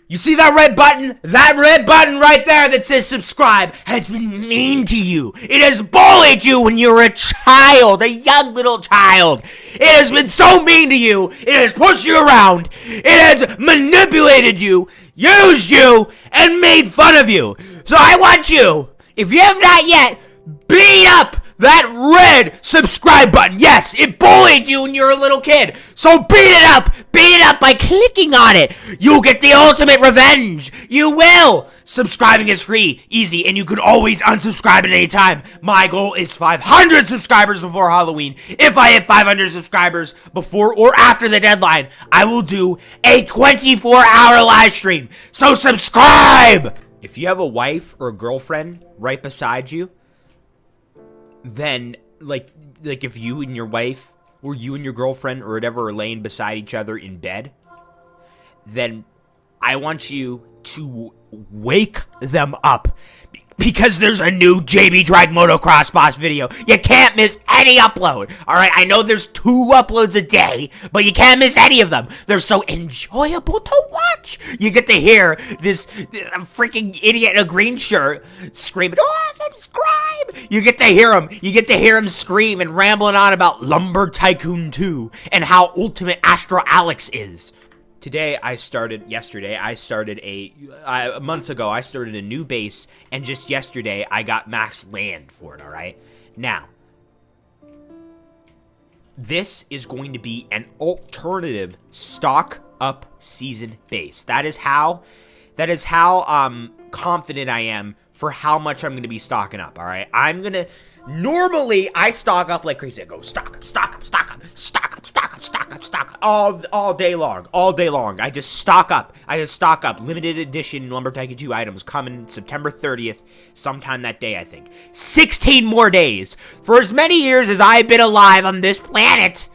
You see that red button? That red button right there that says subscribe has been mean to you. It has bullied you when you were a child, a young little child. It has been so mean to you. It has pushed you around. It has manipulated you, used you, and made fun of you. So I want you, if you have not yet, beat up that red subscribe button. Yes, it bullied you when you were a little kid. So beat it up. Beat it up by clicking on it. You'll get the ultimate revenge. You will. Subscribing is free, easy, and you can always unsubscribe at any time. My goal is 500 subscribers before Halloween. If I hit 500 subscribers before or after the deadline, I will do a 24-hour live stream. So subscribe. If you have a wife or a girlfriend right beside you, then, like if you and your wife, or you and your girlfriend, or whatever, are laying beside each other in bed, then I want you to wake them up. Because there's a new JB dragmotoxboss video. You can't miss any upload. Alright, I know there's 2 uploads a day, but you can't miss any of them. They're so enjoyable to watch. You get to hear this freaking idiot in a green shirt screaming, "Oh, subscribe!" You get to hear him. You get to hear him scream and rambling on about Lumber Tycoon 2 and how ultimate Astro Alex is. Yesterday, I started months ago, I started a new base, and just yesterday, I got max land for it, alright? Now, this is going to be an alternative stock up season base. That is how confident I am for how much I'm going to be stocking up, alright? Normally, I stock up like crazy. I go stock up, all day long. I just stock up. Limited edition Lumber Tycoon 2 items coming September 30th, sometime that day, I think. 16 more days. For as many years as I've been alive on this planet,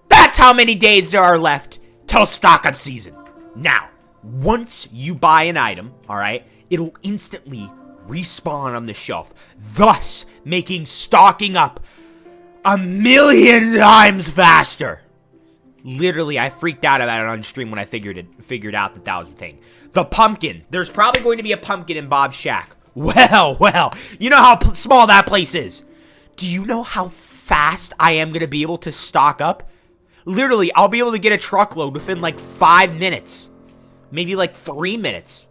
that's how many days there are left till stock up season. Now, once you buy an item, alright, it'll instantly respawn on the shelf, thus making stocking up 1,000,000 times faster. Literally, I freaked out about it on stream when I figured out that was the thing. The pumpkin. There's probably going to be a pumpkin in Bob's shack. Well, you know how small that place is. Do you know how fast I am going to be able to stock up? Literally, I'll be able to get a truckload within like 5 minutes. Maybe like 3 minutes.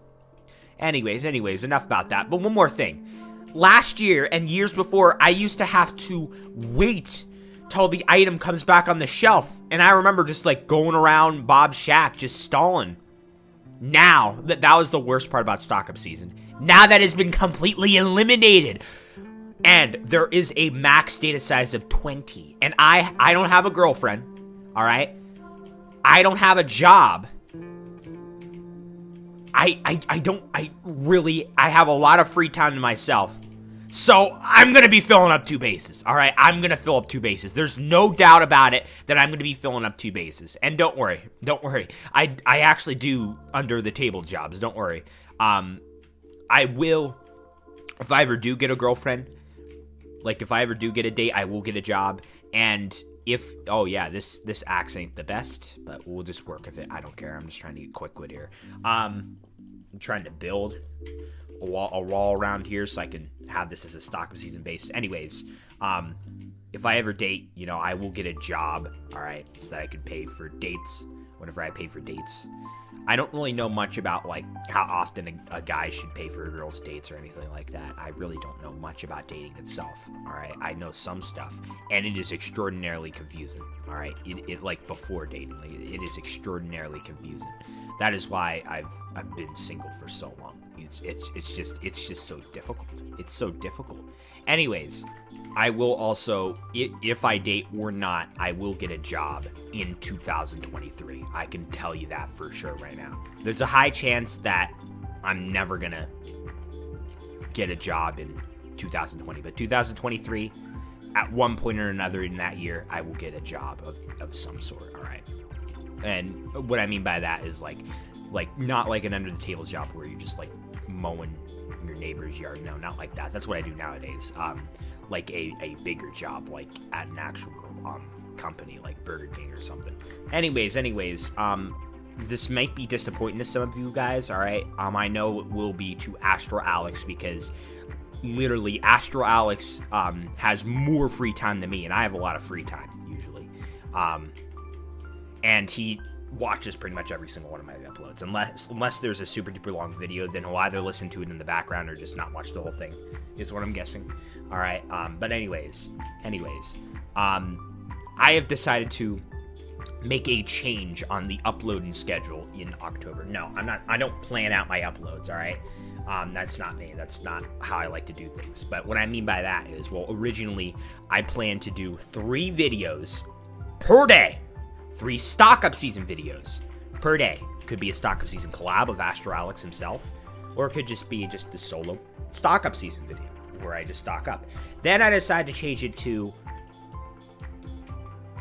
Anyways, enough about that. But one more thing. Last year and years before, I used to have to wait till the item comes back on the shelf. And I remember just like going around Bob's shack just stalling. Now, that was the worst part about stock up season. Now that has been completely eliminated. And there is a max data size of 20. And I don't have a girlfriend. Alright? I don't have a job. I have a lot of free time to myself. So, I'm going to be filling up 2 bases, alright? I'm going to fill up 2 bases. There's no doubt about it that I'm going to be filling up 2 bases. And don't worry. I actually do under the table jobs, don't worry. I will, if I ever do get a girlfriend, like if I ever do get a date, I will get a job. And oh yeah, this axe ain't the best, but we'll just work with it. I don't care. I'm just trying to get quick wit here. I'm trying to build a wall around here so I can have this as a stock of season base. Anyways, if I ever date, I will get a job, all right, so that I can pay for dates whenever I pay for dates. I don't really know much about, like, how often a guy should pay for a girl's dates or anything like that. I really don't know much about dating itself, all right? I know some stuff, and it is extraordinarily confusing, all right? It like, before dating, like, it is extraordinarily confusing. That is why I've been single for so long. It's just so difficult. It's so difficult. Anyways, I will also, if I date or not, I will get a job in 2023. I can tell you that for sure right now. There's a high chance that I'm never gonna get a job in 2020, but 2023, at one point or another in that year, I will get a job of some sort, all right? And what I mean by that is like not like an under-the-table job where you're just like mowing your neighbor's yard. No, not like that. That's what I do nowadays. Like a bigger job, like at an actual company like Burger King or something. Anyways, this might be disappointing to some of you guys, all right? I know it will be to Astro Alex because literally Astro Alex has more free time than me, and I have a lot of free time usually. And he watches pretty much every single one of my uploads, unless there's a super duper long video. Then he'll either listen to it in the background or just not watch the whole thing, is what I'm guessing. All right. But anyways, I have decided to make a change on the uploading schedule in October. No, I don't plan out my uploads. All right. That's not me. That's not how I like to do things. But what I mean by that is, well, originally I planned to do 3 videos per day. 3 stock up season videos per day. Could be a stock up season collab of Astro Alex himself, or it could just be the solo stock up season video where I just stock up. Then I decided to change it to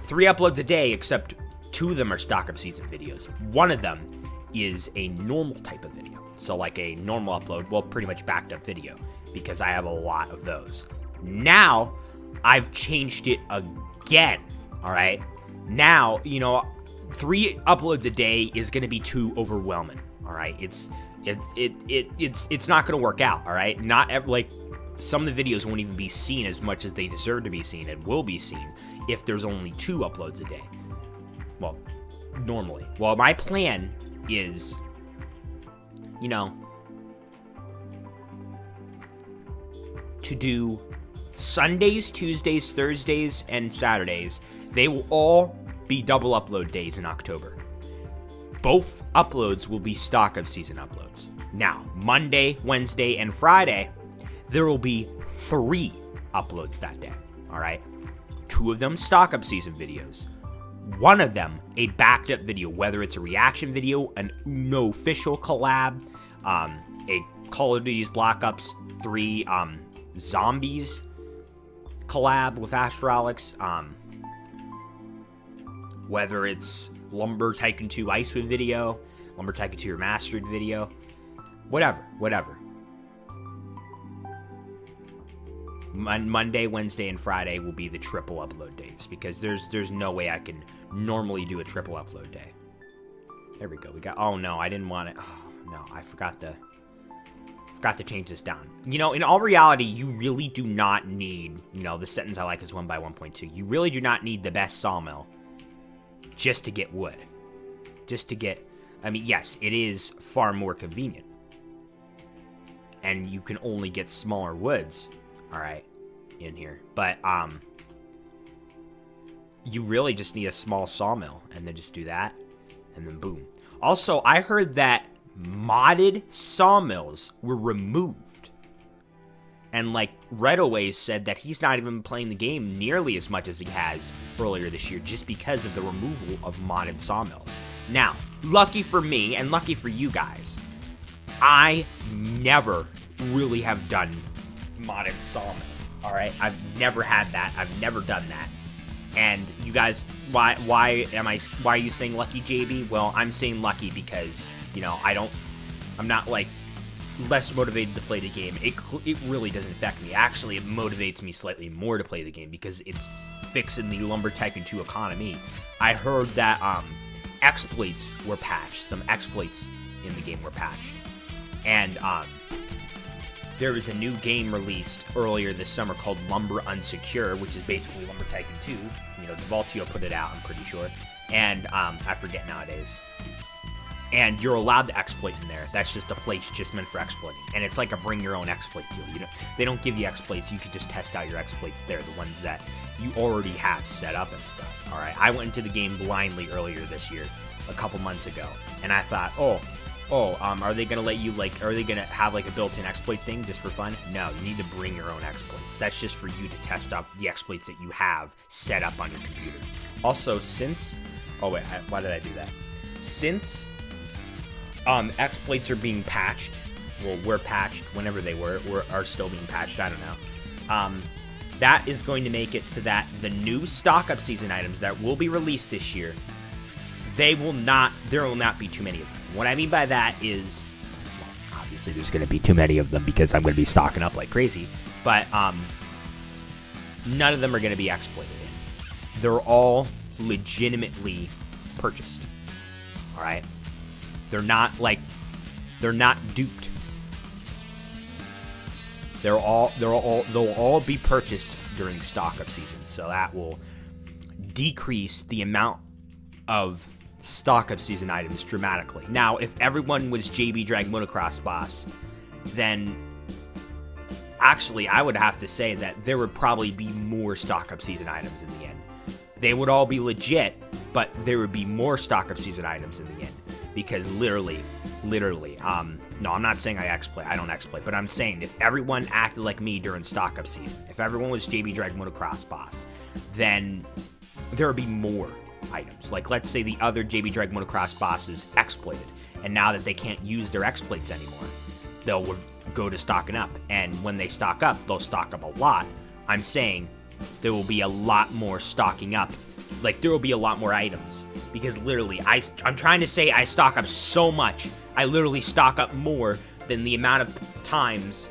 3 uploads a day, except 2 of them are stock up season videos. One of them is a normal type of video. So like a normal upload, well, pretty much backed up video, because I have a lot of those. Now I've changed it again. All right. Now, 3 uploads a day is going to be too overwhelming. All right. It's not going to work out. All right. Some of the videos won't even be seen as much as they deserve to be seen and will be seen if there's only 2 uploads a day. Well, normally. Well, my plan is, to do Sundays, Tuesdays, Thursdays, and Saturdays. They will all be double upload days in October. Both uploads will be stock of season uploads. Now, Monday, Wednesday, and Friday, there will be 3 uploads that day. All right. 2 of them stock up season videos. 1 of them a backed up video, whether it's a reaction video, an Uno official collab, a Call of Duty's Black Ops 3 Zombies collab with Astro Alex, whether it's Lumber Tycoon 2 Icewind video, Lumber Tycoon 2 Remastered video, whatever. Monday, Wednesday, and Friday will be the triple upload days, because there's no way I can normally do a triple upload day. There we go. Oh no, I didn't want it. Oh no, I forgot to change this down. In all reality, you really do not need, the sentence I like is 1 by 1.2. You really do not need the best sawmill just to get wood. Yes, it is far more convenient. And you can only get smaller woods, all right, in here. But, you really just need a small sawmill, and then just do that, and then boom. Also, I heard that modded sawmills were removed. And Redaway said that he's not even playing the game nearly as much as he has earlier this year, just because of the removal of modded sawmills. Now, lucky for me and lucky for you guys, I never really have done modded sawmills. All right, I've never had that. I've never done that. And you guys, why are you saying lucky, JB? Well, I'm saying lucky because I'm not less motivated to play the game. It really doesn't affect me. Actually, it motivates me slightly more to play the game because it's fixing the Lumber Tycoon 2 economy. I heard that exploits were patched. Some exploits in the game were patched. And there was a new game released earlier this summer called Lumber Unsecure, which is basically Lumber Tycoon 2. Devaltio put it out, I'm pretty sure. And I forget nowadays. And you're allowed to exploit in there. That's just a place just meant for exploiting. And it's like a bring your own exploit deal. They don't give you exploits. You can just test out your exploits there, the ones that you already have set up and stuff. All right. I went into the game blindly earlier this year, a couple months ago, and I thought, are they gonna let you are they gonna have a built-in exploit thing just for fun? No, you need to bring your own exploits. That's just for you to test out the exploits that you have set up on your computer. Also, why did I do that? Since exploits are being patched, were patched whenever they are still being patched, I don't know. That is going to make it so that the new stock up season items that will be released this year, there will not be too many of them. What I mean by that is, obviously there's going to be too many of them because I'm going to be stocking up like crazy, but none of them are going to be exploited in. They're all legitimately purchased. All right. They're not duped. They'll all be purchased during stock up season, so that will decrease the amount of stock up season items dramatically. Now, if everyone was JB dragmotoxboss, then actually I would have to say that there would probably be more stock up season items in the end. They would all be legit, but there would be more stock up season items in the end. Because literally, no, I'm not saying I don't exploit, but I'm saying if everyone acted like me during stock up season, if everyone was JB dragmotoxboss, then there would be more items. Like, let's say the other JB dragmotoxbosses exploited, and now that they can't use their exploits anymore, they'll go to stocking up, and when they stock up, they'll stock up a lot. I'm saying there will be a lot more stocking up. Like, there will be a lot more items. Because literally, I'm trying to say I stock up so much. I literally stock up more than the amount of times.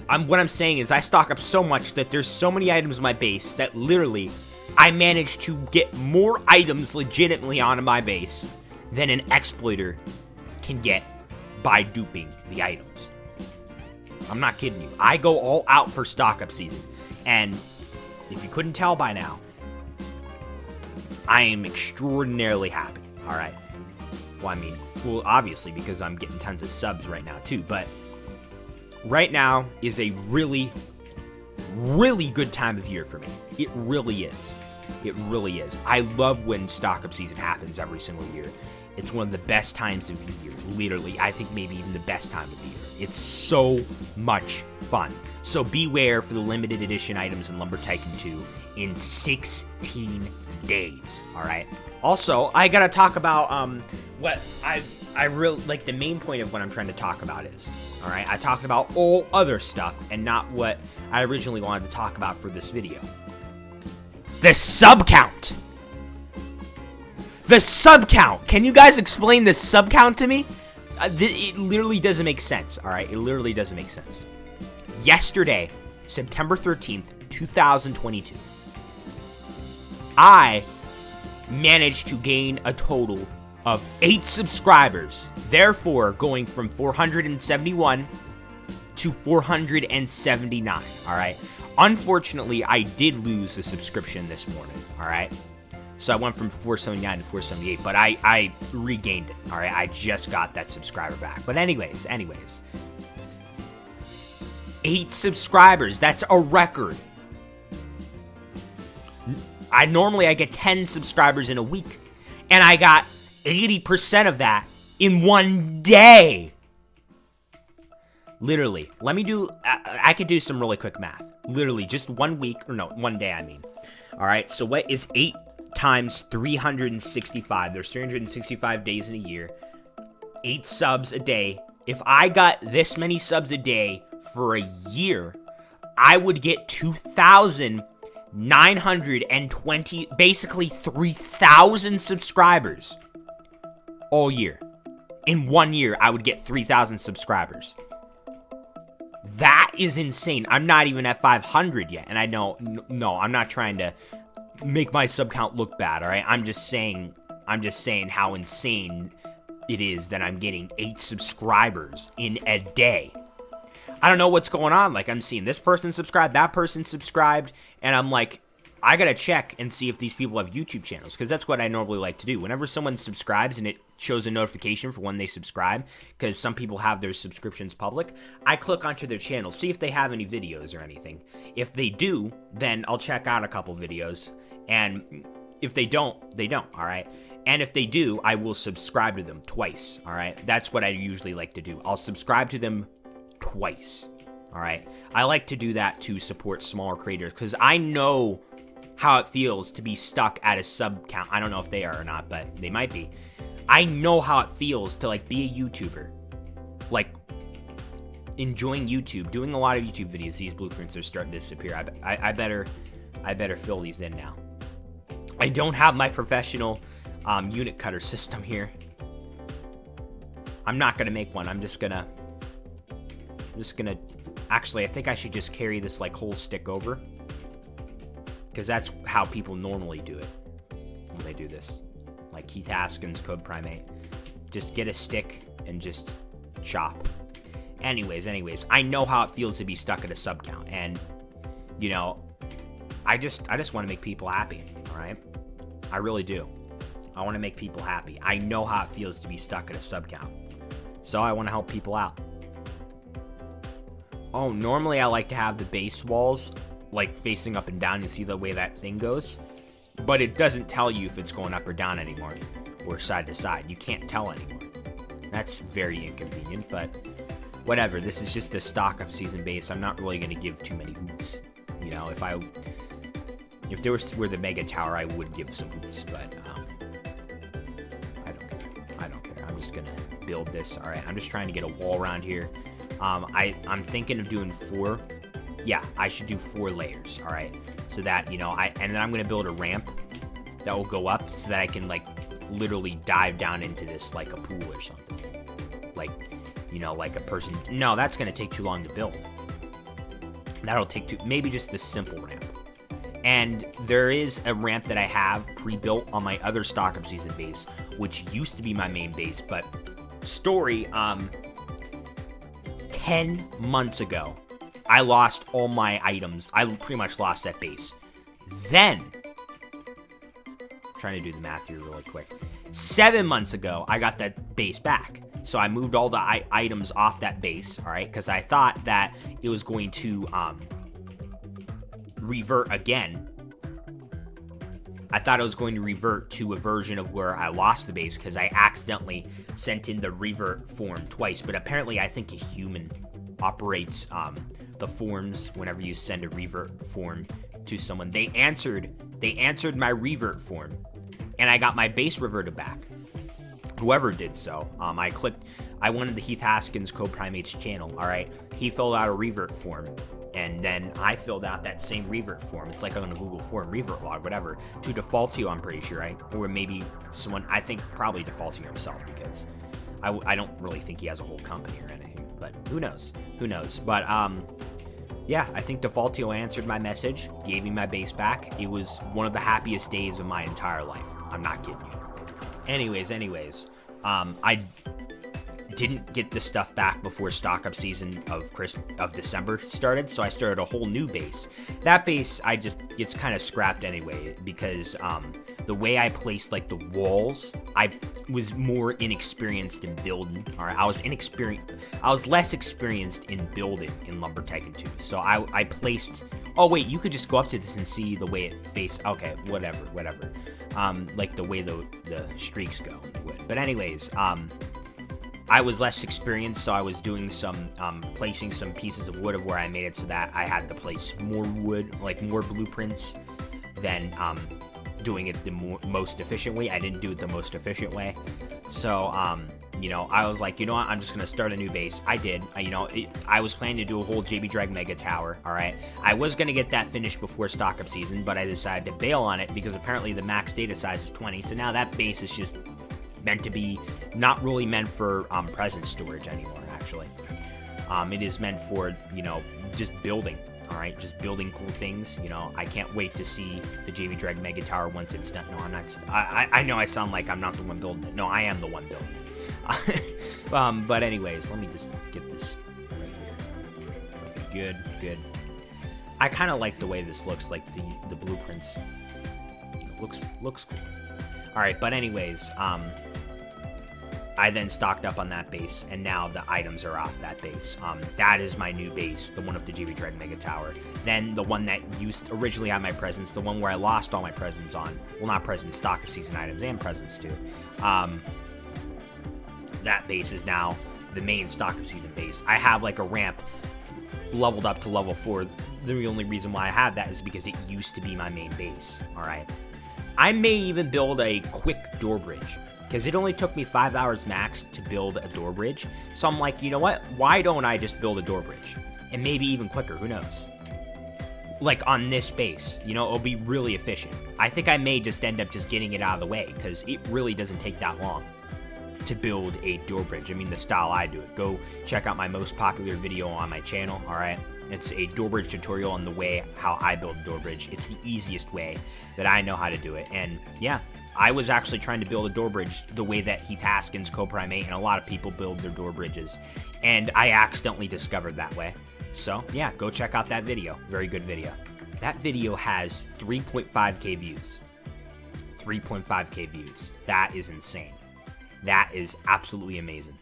What I'm saying is I stock up so much that there's so many items in my base that literally I manage to get more items legitimately onto my base than an exploiter can get by duping the items. I'm not kidding you. I go all out for stock up season. And if you couldn't tell by now, I am extraordinarily happy, alright? Well, obviously, because I'm getting tons of subs right now, too, but right now is a really, really good time of year for me. It really is. It really is. I love when stock-up season happens every single year. It's one of the best times of the year, literally. I think maybe even the best time of the year. It's so much fun. So beware for the limited edition items in Lumber Tycoon 2 in 16 days, alright? Also, I gotta talk about, what I really, like, the main point of what I'm trying to talk about is, alright? I talked about all other stuff and not what I originally wanted to talk about for this video. The sub count! The sub count! Can you guys explain the sub count to me? It literally doesn't make sense, alright? It literally doesn't make sense. Yesterday, September 13th, 2022, I managed to gain a total of 8 subscribers, therefore going from 471 to 479, alright? Unfortunately, I did lose a subscription this morning, alright? So I went from 479 to 478, but I regained it, alright? I just got that subscriber back. But anyways, 8 subscribers, that's a record. Normally I get 10 subscribers in a week, and I got 80% of that in one day. Literally, let me do, I could do some really quick math. Literally, just 1 week, or no, 1 day, I mean. Alright, so what is 8 times 365? There's 365 days in a year. 8 subs a day. If I got this many subs a day for a year, I would get 2,920, basically 3,000 subscribers all year. In 1 year, I would get 3,000 subscribers. That is insane. I'm not even at 500 yet, and I know, no, I'm not trying to make my sub count look bad, alright? I'm just saying how insane it is that I'm getting 8 subscribers in a day. I don't know what's going on. Like, I'm seeing this person subscribed, that person subscribed, and I'm like, I gotta check and see if these people have YouTube channels, because that's what I normally like to do. Whenever someone subscribes and it shows a notification for when they subscribe, because some people have their subscriptions public, I click onto their channel, see if they have any videos or anything. If they do, then I'll check out a couple videos, and if they don't, they don't, alright? And if they do, I will subscribe to them twice, alright? That's what I usually like to do. I'll subscribe to them twice, alright? I like to do that to support smaller creators, because I know how it feels to be stuck at a sub count. I don't know if they are or not, but they might be. I know how it feels to, like, be a YouTuber. Like, enjoying YouTube, doing a lot of YouTube videos. These blueprints are starting to disappear. I better fill these in now. I don't have my professional unit cutter system here. I'm not gonna make one. I'm just gonna actually, I think I should just carry this, like, whole stick over, because that's how people normally do it when they do this. Like Keith Haskins, Code Primate. Just get a stick and just chop. Anyways, I know how it feels to be stuck at a sub count, and you know, I just want to make people happy, all right? I really do. I want to make people happy. I know how it feels to be stuck at a sub count, so I want to help people out. Oh, normally I like to have the base walls like facing up and down. You see the way that thing goes, but it doesn't tell you if it's going up or down anymore, or side to side. You can't tell anymore. That's very inconvenient, but whatever. This is just a stock up season base. I'm not really going to give too many hoots. You know, if there were the mega tower, I would give some hoots, but I don't care. I'm just going to build this. All right, I'm just trying to get a wall around here. I'm thinking of doing 4. Yeah, I should do 4 layers. All right, so that, you know, and then I'm going to build a ramp that will go up so that I can like literally dive down into this like a pool or something. Like, you know, like a person. No, that's going to take too long to build. That'll take maybe just the simple ramp. And there is a ramp that I have pre-built on my other stock up season base, which used to be my main base, but story, 10 months ago, I lost all my items. I pretty much lost that base. Then, I'm trying to do the math here really quick. 7 months ago, I got that base back. So I moved all the items off that base, all right? Because I thought that it was going to revert again. I thought it was going to revert to a version of where I lost the base because I accidentally sent in the revert form twice. But apparently I think a human operates the forms whenever you send a revert form to someone. They answered my revert form, and I got my base reverted back. Whoever did so, I wanted the Heath Haskins Co-Primates channel, all right? He filled out a revert form, and then I filled out that same revert form. It's like on a Google form, revert log, whatever, to default to, I'm pretty sure, right? Or maybe someone, I think probably default to himself, because I don't really think he has a whole company or anything, but who knows? But, yeah, I think Defaultio answered my message, gave me my base back. It was one of the happiest days of my entire life. I'm not kidding you. Anyways, I didn't get the stuff back before stock up season of December started, so I started a whole new base. That base, it's kind of scrapped anyway, because the way I placed like the walls, I was more inexperienced in building. All right, I was less experienced in building in Lumber Tycoon 2. So I placed. Oh wait, you could just go up to this and see the way it faced. Okay, whatever. Like the way the streaks go in the wood. But anyways, I was less experienced, so I was doing some placing some pieces of wood of where I made it so that I had to place more wood, like more blueprints, than doing it the most efficient way. I didn't do it the most efficient way. So, you know, I was like, you know what, I'm just going to start a new base. I did. I was planning to do a whole JB Drag Mega Tower, all right? I was going to get that finished before stock up season, but I decided to bail on it because apparently the max data size is 20, so now that base is just meant to be, not really meant for present storage anymore, actually. It is meant for, you know, just building. All right, just building cool things. You know, I can't wait to see the JV Drag Mega Tower once it's done. No, I'm not. I know I sound like I'm not the one building it. No, I am the one building it. But anyways, let me just get this right here. Okay, good. I kind of like the way this looks, like the blueprints. Looks cool. All right, but anyways, I then stocked up on that base, and now the items are off that base. That is my new base, the one of the JV Drag Mega Tower. Then the one that used originally had my presents, the one where I lost all my presents on. Well, not presents, stock of season items and presents too. That base is now the main stock of season base. I have like a ramp leveled up to level 4. The only reason why I have that is because it used to be my main base. All right. I may even build a quick door bridge, because it only took me 5 hours max to build a door bridge. So I'm like, you know what? Why don't I just build a door bridge? And maybe even quicker, who knows? Like on this base, you know, it'll be really efficient. I think I may just end up just getting it out of the way, because it really doesn't take that long to build a door bridge. I mean, the style I do it. Go check out my most popular video on my channel, all right? It's a door bridge tutorial on the way how I build a door bridge. It's the easiest way that I know how to do it. And yeah, I was actually trying to build a door bridge the way that Heath Haskins co-primate and a lot of people build their door bridges. And I accidentally discovered that way. So, yeah, go check out that video. Very good video. That video has 3.5k views. 3.5k views. That is insane. That is absolutely amazing.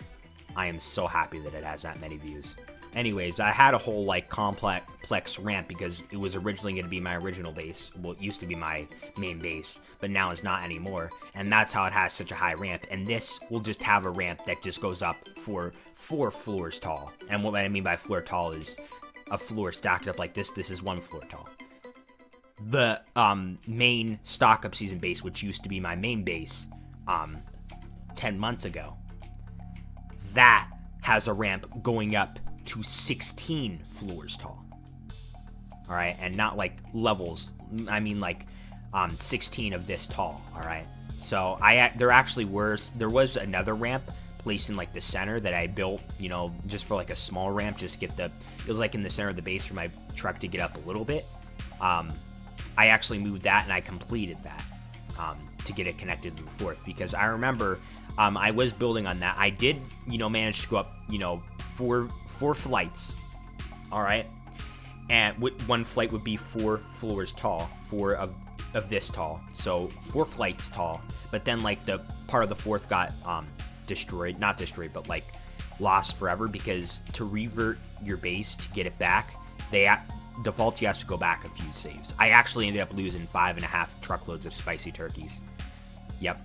I am so happy that it has that many views. Anyways, I had a whole, like, complex ramp because it was originally going to be my original base. Well, it used to be my main base, but now it's not anymore. And that's how it has such a high ramp. And this will just have a ramp that just goes up for 4 floors tall. And what I mean by floor tall is a floor stacked up like this. This is 1 floor tall. The main stock up season base, which used to be my main base 10 months ago, that has a ramp going up to 16 floors tall. All right, and not like levels. I mean like 16 of this tall. All right. So there was another ramp placed in like the center that I built, you know, just for like a small ramp, just to get it was like in the center of the base for my truck to get up a little bit. I actually moved that and I completed that to get it connected to the fourth, because I remember I was building on that. I did, you know, manage to go up, you know, four flights. All right, and one flight would be 4 floors tall, 4 of this tall, so 4 flights tall. But then like the part of the fourth got not destroyed, but like lost forever, because to revert your base to get it back, default you have to go back a few saves. I actually ended up losing 5.5 truckloads of spicy turkeys. Yep.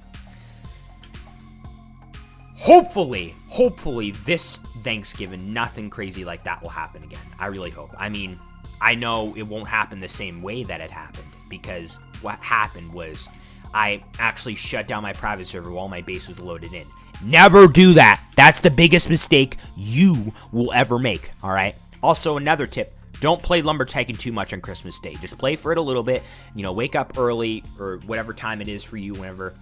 Hopefully this Thanksgiving, nothing crazy like that will happen again. I really hope. I mean, I know it won't happen the same way that it happened, because what happened was I actually shut down my private server while my base was loaded in. Never do that. That's the biggest mistake you will ever make, all right? Also, another tip, don't play Lumber Tycoon too much on Christmas Day. Just play for it a little bit. You know, wake up early or whatever time it is for you, whenever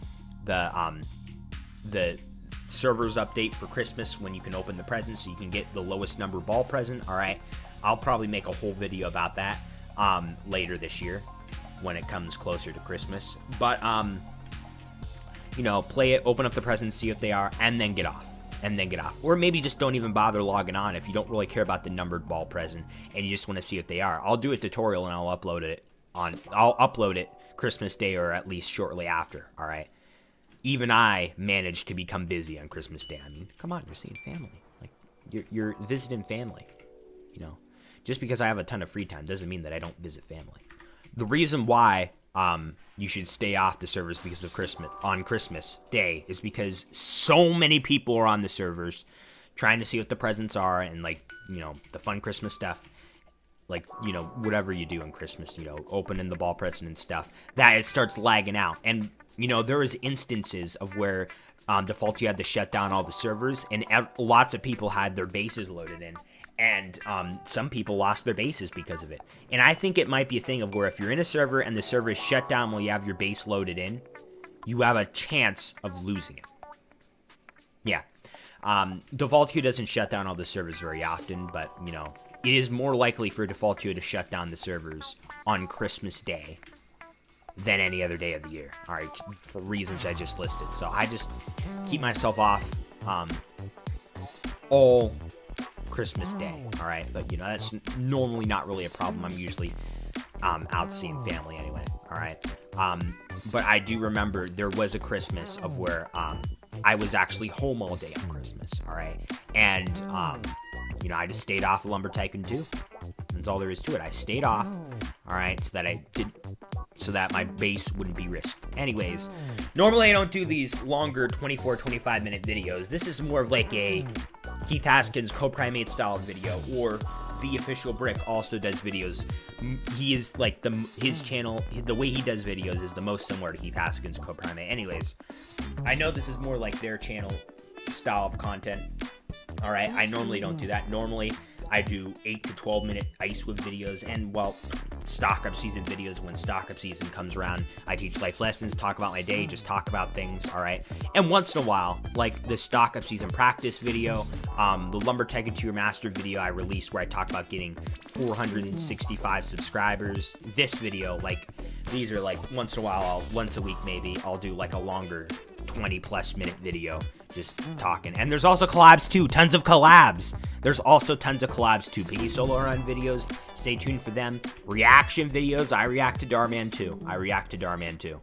the servers update for Christmas, when you can open the presents so you can get the lowest number ball present, all right? I'll probably make a whole video about that later this year when it comes closer to Christmas. But, you know, play it, open up the presents, see what they are, and then get off. Or maybe just don't even bother logging on if you don't really care about the numbered ball present and you just want to see what they are. I'll do a tutorial and I'll upload it Christmas Day, or at least shortly after, all right? Even I managed to become busy on Christmas Day. I mean, come on, you're seeing family. Like, you're visiting family, you know? Just because I have a ton of free time doesn't mean that I don't visit family. The reason why you should stay off the servers because of Christmas Day is because so many people are on the servers trying to see what the presents are and, like, you know, the fun Christmas stuff. Like, you know, whatever you do on Christmas, you know, opening the ball present and stuff, that it starts lagging out. And, you know, there was instances of where default you had to shut down all the servers, and lots of people had their bases loaded in. And some people lost their bases because of it. And I think it might be a thing of where if you're in a server and the server is shut down while you have your base loaded in, you have a chance of losing it. Yeah. Default queue doesn't shut down all the servers very often, but, you know, it is more likely for default queue to shut down the servers on Christmas Day than any other day of the year. All right, for reasons I just listed. So I just keep myself off all Christmas Day, all right? But, you know, that's normally not really a problem. I'm usually out seeing family anyway, all right? But I do remember there was a Christmas of where I was actually home all day on Christmas, all right? And, you know, I just stayed off of Lumber Tycoon 2. That's all there is to it. I stayed off, all right, so that my base wouldn't be risked. Anyways, normally I don't do these longer 24, 25-minute videos. This is more of like a Heath Haskins co-primate style video, or The Official Brick also does videos. He is like his channel, the way he does videos is the most similar to Heath Haskins co-primate. Anyways, I know this is more like their channel style of content. All right, I normally don't do that. Normally, I do 8 to 12 minute Icewood videos, and, well, stock up season videos. When stock up season comes around, I teach life lessons, talk about my day, just talk about things, all right? And once in a while, like the stock up season practice video, the Lumber Tycoon 2 Master video I released where I talk about getting 465 subscribers. This video, like These are like once in a while, once a week maybe, I'll do like a longer 20+ minute video just talking. And there's also collabs too, tons of collabs. There's also tons of collabs too. Piggy Solo Run videos, stay tuned for them. Reaction videos, I react to Darman too.